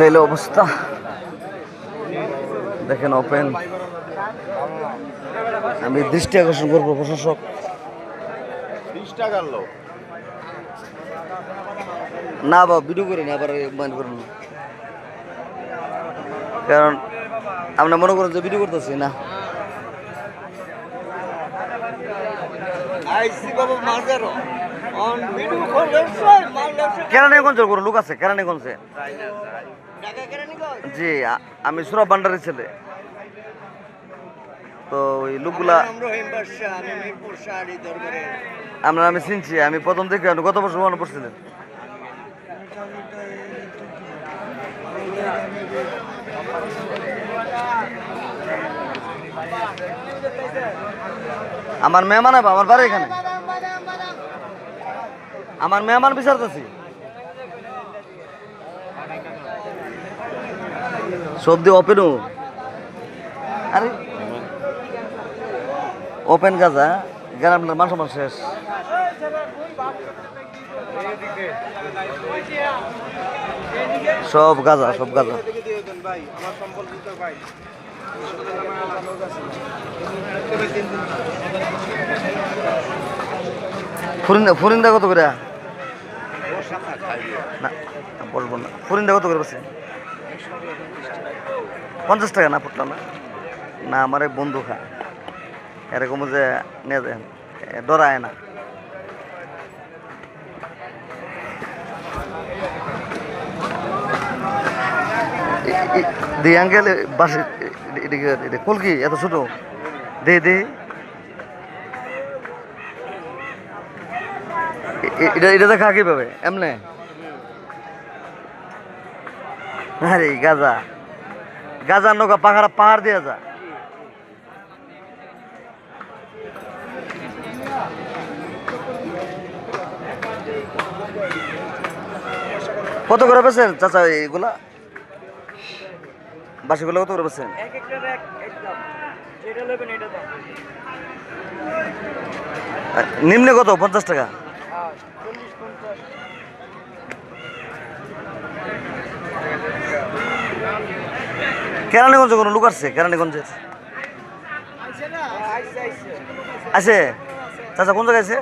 এই অবস্থা দেখেন ওপেন। আমি দৃষ্টি আকর্ষণ করবো প্রশাসক। 20 টাকার লোক না বা ভিডিও করে না, আবার মাইন্ড করুন না, কারণ আমরা মনে করেন যে ভিডিও করতেছি না। কেরানীগঞ্জের কোনো লোক আছে? কেরানীগঞ্জে জি, আমি সুরা ভান্ডারের ছেলে। তো ওই লোকগুলা আমরা আমি চিনছি, আমি প্রথম থেকে গত বছর মনে পড়ছিলেন। আমার মেহমান হবে, আমার বাড়ি এখানে, আমার মেহমান বিচারতেছি। সবদি ওপেনও, আরে ওপেন গাজা গ্রামের মান সম্মান শেষ। সব গাজা, সব গাজা। ফরিন্দা কত করে? না বলবো না। ফরিন্দা কত করে বসে? 50 টাকা না ফুটলো না। না আমার এক বন্ধু খায় এরকম যে নিয়ে যায়, ডরায় না। দি আঙ্কেল বাসে কলকি এত ছোট দে দে, এটা দেখা কিভাবে এমনে? আরে গাজা গাজার নৌকা পাহাড় দিয়ে যা। কত করে বেছেন চাচা এইগুলা? বাসিগুলো কত করে বেছেন? নিম্নে কত? 50 টাকা। কেরানীগঞ্জে কোনো লোক আসছে? কেরানীগঞ্জের আছে চাচা? কোন জায়গায় আছে?